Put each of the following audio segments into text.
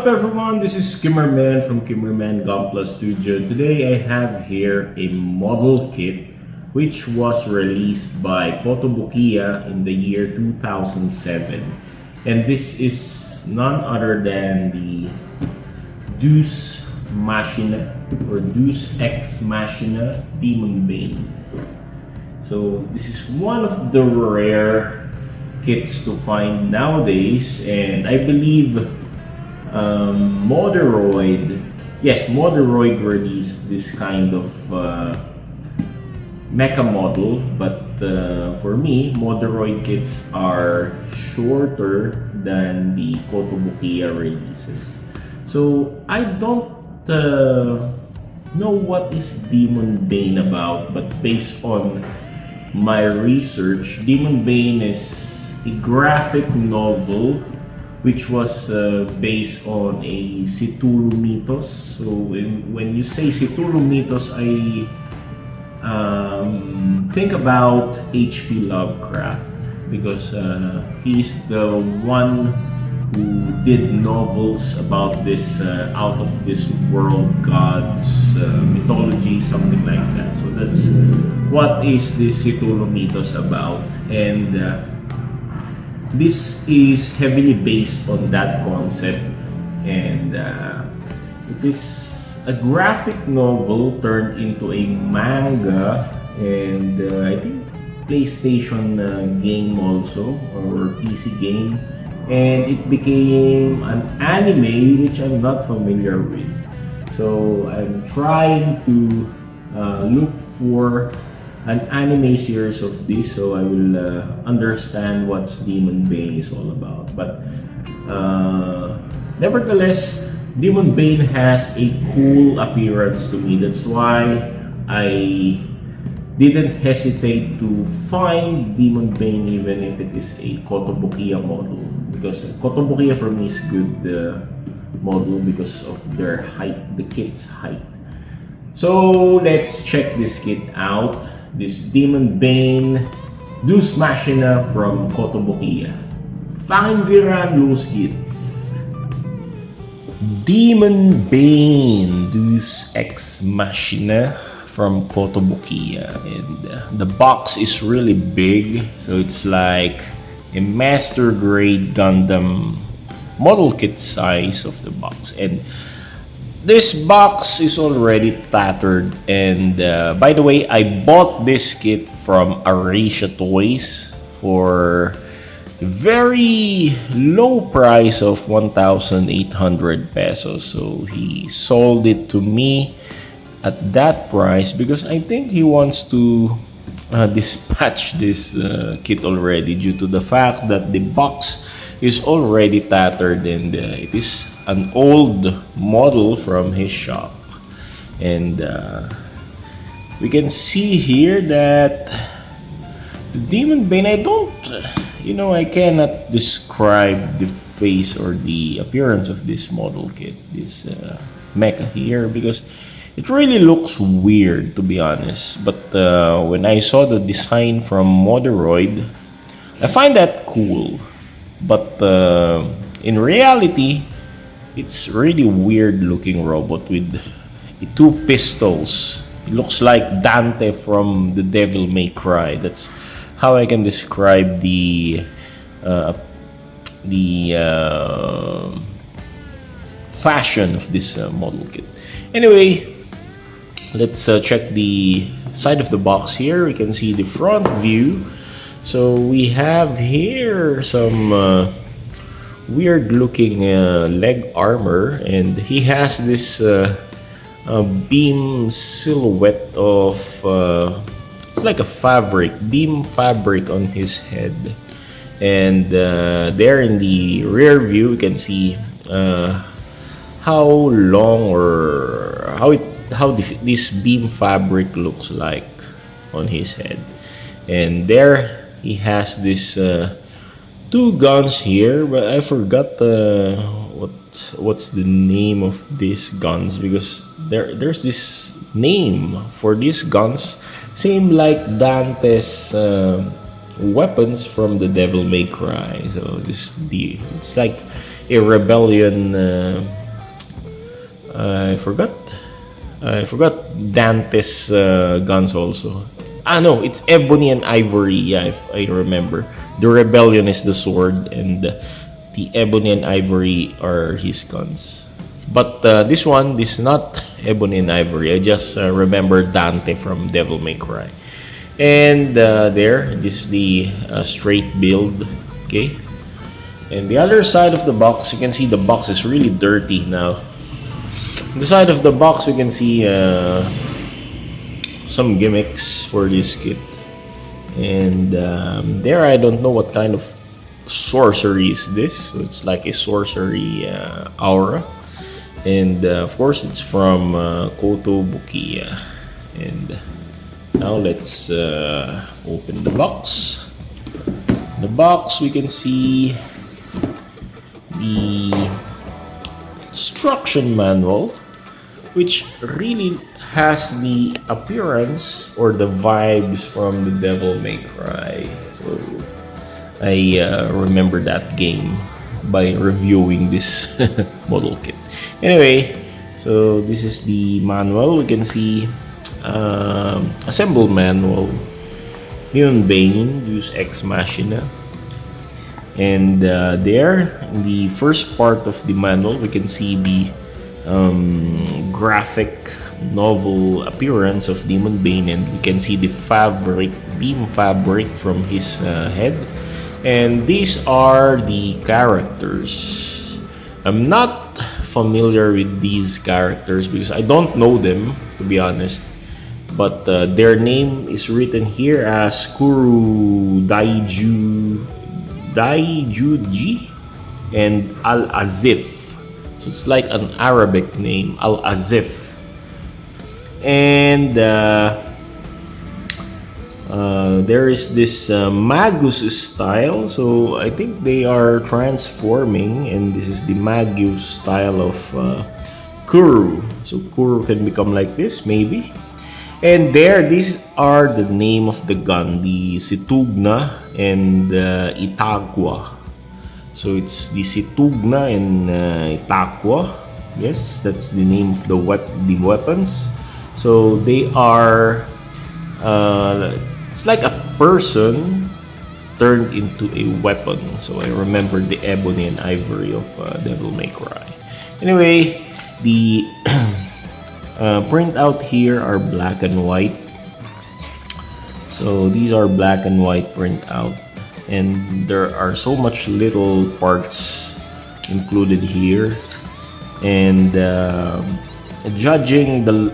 up everyone, this is Kimmerman from Kimmerman Gunpla Studio. Today I have here a model kit which was released by Kotobukiya in the year 2007. And this is none other than the Deus Machina or Deus Ex Machina Demonbane. So this is one of the rare kits to find nowadays, and I believe Moderoid released this kind of mecha model, but for me, Moderoid kits are shorter than the Kotobukiya releases. So I don't know what is Demonbane about, but based on my research, Demonbane is a graphic novel which was based on a Cthulhu mythos. So when you say Cthulhu mythos, I think about H.P. Lovecraft, because he's the one who did novels about this out of this world gods, mythology, something like that. So that's what is this Cthulhu mythos about, and this is heavily based on that concept, and it is a graphic novel turned into a manga, and I think PlayStation game also, or PC game, and it became an anime which I'm not familiar with. So I'm trying to look for an anime series of this, so I will understand what Demonbane is all about. But nevertheless, Demonbane has a cool appearance to me. That's why I didn't hesitate to find Demonbane even if it is a Kotobukiya model, because Kotobukiya for me is good model because of their height, the kit's height. So let's check this kit out. This Demonbane Deus Machina from Kotobukiya. Fangen wir an, los geht's! Demonbane Deus Ex Machina from Kotobukiya, and the box is really big, so it's like a master grade Gundam model kit size of the box. And this box is already tattered, and by the way, I bought this kit from Wasabi Toys for a very low price of 1,800 pesos. So he sold it to me at that price because I think he wants to dispatch this kit already, due to the fact that the box is already tattered, and it is an old model from his shop. And we can see here that the Demonbane, I cannot describe the face or the appearance of this model kit, this mecha here, because it really looks weird, to be honest. But when I saw the design from Moderoid, I find that cool. But in reality, it's really weird looking robot with two pistols. It looks like Dante from the Devil May Cry. That's how I can describe the fashion of this model kit. Anyway, let's check the side of the box here. We can see the front view. So we have here some weird looking leg armor, and he has this beam silhouette of it's like a beam fabric on his head. And there in the rear view, we can see how long or how this beam fabric looks like on his head. And there he has this two guns here, but I forgot what's the name of these guns, because there's this name for these guns, same like Dante's weapons from the Devil May Cry. So it's like a rebellion. I forgot. I forgot Dante's guns also. Ah no, it's Ebony and Ivory. Yeah, if I remember. The Rebellion is the sword, and the Ebony and Ivory are his guns. But this is not Ebony and Ivory. I just remember Dante from Devil May Cry. And this is the straight build. Okay. And the other side of the box, you can see the box is really dirty now. On the side of the box, we can see some gimmicks for this kit. And there, I don't know what kind of sorcery is this. So it's like a sorcery aura. And of course, it's from Kotobukiya. And now let's open the box. In the box, we can see the instruction manual, which really has the appearance or the vibes from the Devil May Cry. So I remember that game by reviewing this model kit. Anyway, so this is the manual. We can see assemble manual, DEMONBANE, Deus Ex Machina. And there, in the first part of the manual, we can see the graphic novel appearance of DEMONBANE, and we can see the beam fabric from his head. And these are the characters. I'm not familiar with these characters because I don't know them, to be honest. But their name is written here as Kuru Daijuji and Al-Azif. So it's like an Arabic name, Al-Azif. And there is this Magus style. So I think they are transforming, and this is the Magus style of Kuru. So Kuru can become like this, maybe. And there, these are the name of the gun, the Situgna and Itagua. So it's the Situgna and Itagua. Yes, that's the name of the weapons. So they are, it's like a person turned into a weapon. So I remember the Ebony and Ivory of Devil May Cry. Anyway, the printout here are black and white. So these are black and white printout, and there are so much little parts included here. And judging the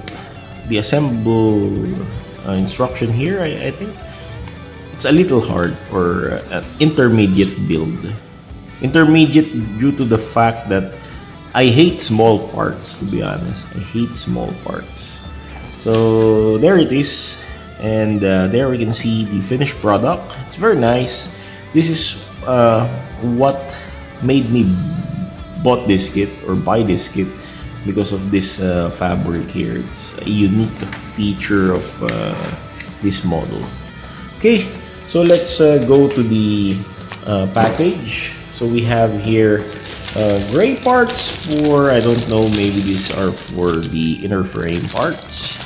assemble instruction here, I think it's a little hard, or an intermediate build. Intermediate due to the fact that I hate small parts, to be honest. I hate small parts. So there it is. And there we can see the finished product. It's very nice. This is what made me bought this kit or buy this kit, because of this fabric here. It's a unique feature of this model. Okay, so let's go to the package. So we have here gray parts for, I don't know, maybe these are for the inner frame parts.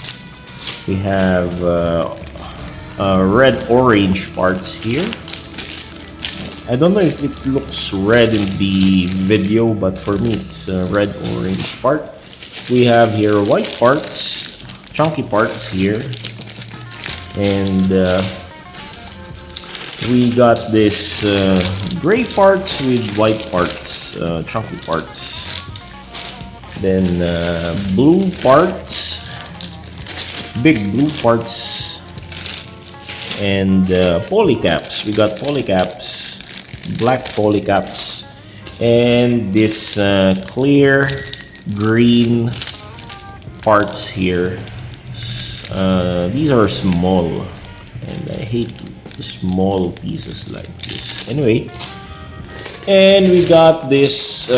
We have red-orange parts here. I don't know if it looks red in the video, but for me it's a red-orange part. We have here white parts, chunky parts here. And we got this gray parts with white parts, chunky parts. Then blue parts, big blue parts, and polycaps. We got polycaps, black polycaps, and this clear green parts here. These are small, and I hate small pieces like this. Anyway, and we got this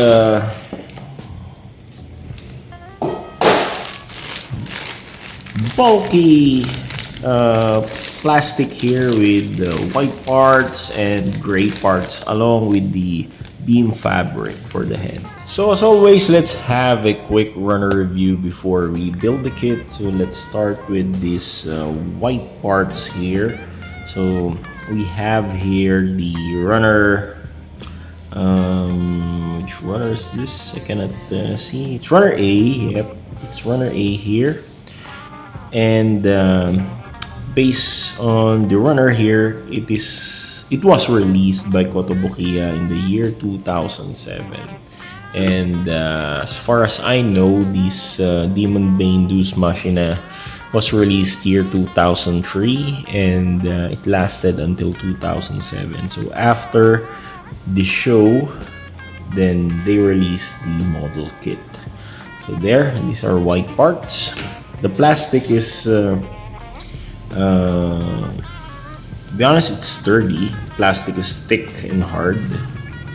bulky plastic here with white parts and gray parts along with the beam fabric for the head. So as always, let's have a quick runner review before we build the kit. So let's start with these white parts here. So we have here the runner. Which runner is this? I cannot see. It's runner A. Yep, it's runner A here. And based on the runner here, it was released by Kotobukiya in the year 2007. And as far as I know, this DEMONBANE Deus Machina was released year 2003, and it lasted until 2007. So after the show, then they released the model kit. So there, these are white parts. The plastic is to be honest, it's sturdy. Plastic is thick and hard.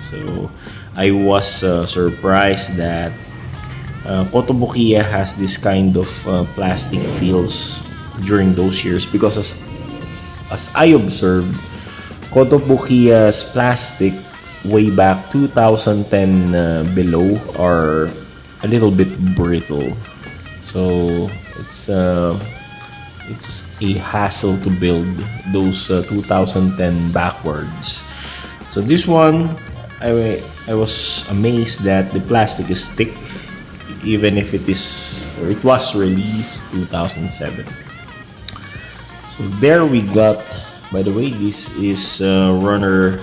So I was surprised that Kotobukiya has this kind of plastic feels during those years, because as I observed, Kotobukiya's plastic way back 2010 below are a little bit brittle. So it's a hassle to build those 2010 backwards. So this one, I was amazed that the plastic is thick, even if it was released 2007. So there we got. By the way, this is runner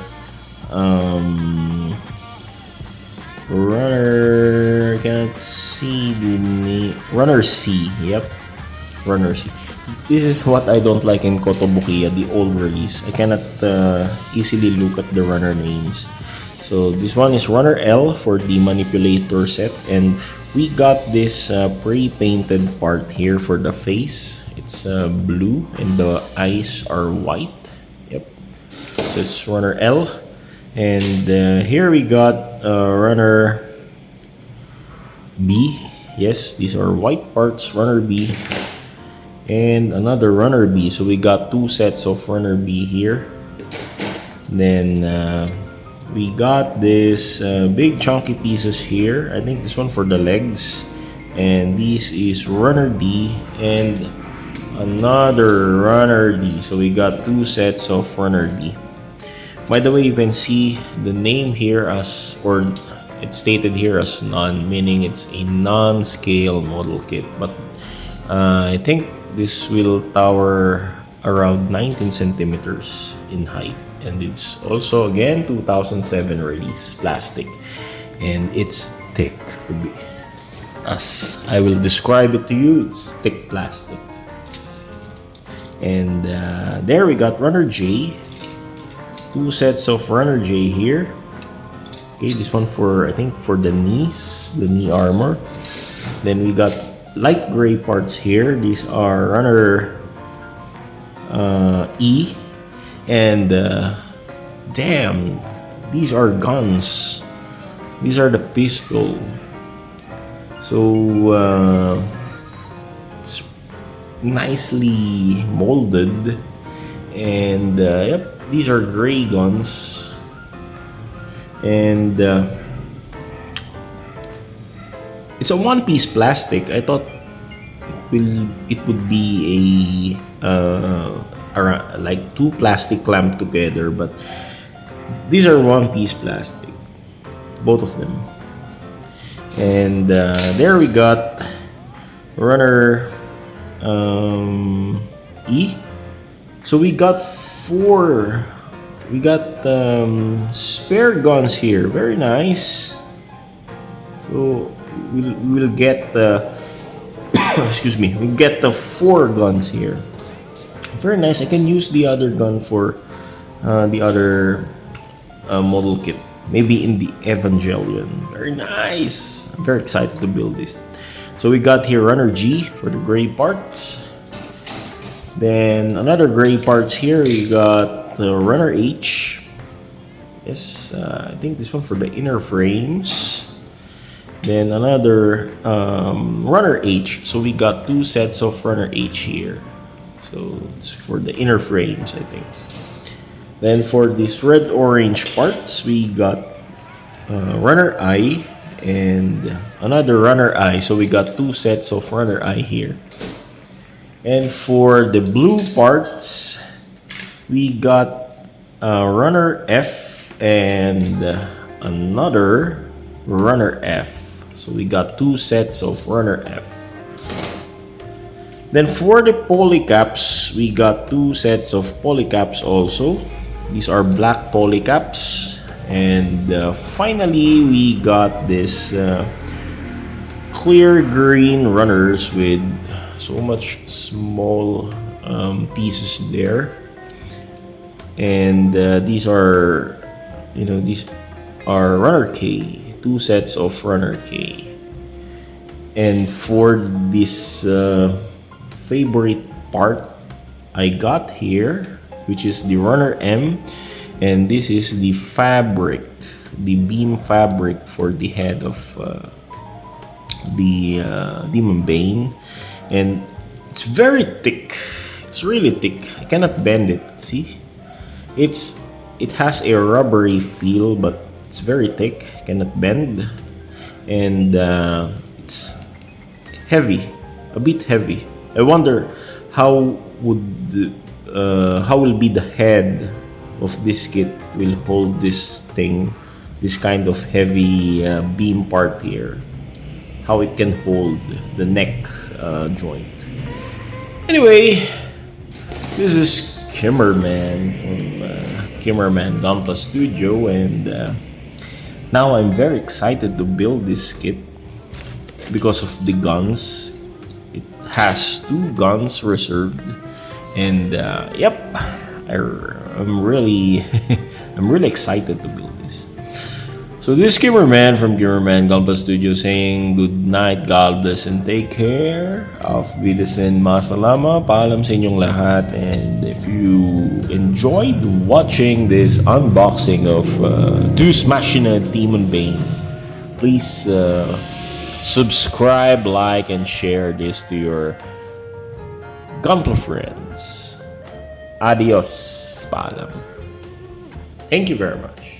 can't see the name. Runner C. Yep, runner C. This is what I don't like in Kotobukiya, the old release. I cannot easily look at the runner names. So this one is runner L for the manipulator set, and we got this pre-painted part here for the face. It's blue and the eyes are white. Yep. So it's runner L, and here we got runner B. Yes, these are white parts. Runner B. And another runner B. So we got two sets of runner B here. Then we got this big chunky pieces here. I think this one for the legs, and this is runner D and another runner D. So we got two sets of runner D. By the way, you can see the name here as, or it's stated here as non, meaning it's a non-scale model kit, but I think this will tower around 19 centimeters in height, and it's also again 2007 release plastic, and it's thick. As I will describe it to you, it's thick plastic. And there we got runner J, two sets of runner J here. Okay, this one for, I think, for the knees, the knee armor. Then we got light gray parts here. These are runner E, and damn, these are guns. These are the pistol. So it's nicely molded, and yep, these are gray guns, and it's a one-piece plastic. I thought it would be a like two plastic clamped together, but these are one-piece plastic, both of them. And there we got runner E. So we got four. We got spare guns here. Very nice. So we'll get the excuse me. We get the four guns here. Very nice. I can use the other gun for the other model kit. Maybe in the Evangelion. Very nice. I'm very excited to build this. So we got here runner G for the gray parts. Then another gray parts here. We got the runner H. Yes, I think this one for the inner frames. Then another runner H. So we got two sets of runner H here. So it's for the inner frames, I think. Then for these red-orange parts, we got runner eye and another runner eye. So we got two sets of runner eye here. And for the blue parts, we got runner F and another runner F. So we got two sets of runner F. Then for the polycaps, we got two sets of polycaps also. These are black polycaps. And finally, we got this clear green runners with so much small pieces there. And these are, these are runner K, two sets of runner K. And for this favorite part I got here, which is the runner M, and this is the fabric, the beam fabric for the head of the Demonbane, and it's very thick. It's really thick. I cannot bend it. See, it has a rubbery feel, but it's very thick. I cannot bend, and it's heavy, a bit heavy. I wonder how will be the head of this kit will hold this thing, this kind of heavy beam part here, how it can hold the neck joint. Anyway, this is Kimmerman from Kimmerman Gunpla Studio, and now I'm very excited to build this kit because of the guns. It has two guns reserved, and yep, I'm really I'm really excited to build this. So this is Kimmerman from Kimmerman Gunpla Studio saying good night, God bless, and take care. Auf Wiedersehen, masalama, paalam sa inyong lahat. And if you enjoyed watching this unboxing of Deus Machina Demonbane, please subscribe, like, and share this to your Gunpla friends. Adios, paalam. Thank you very much.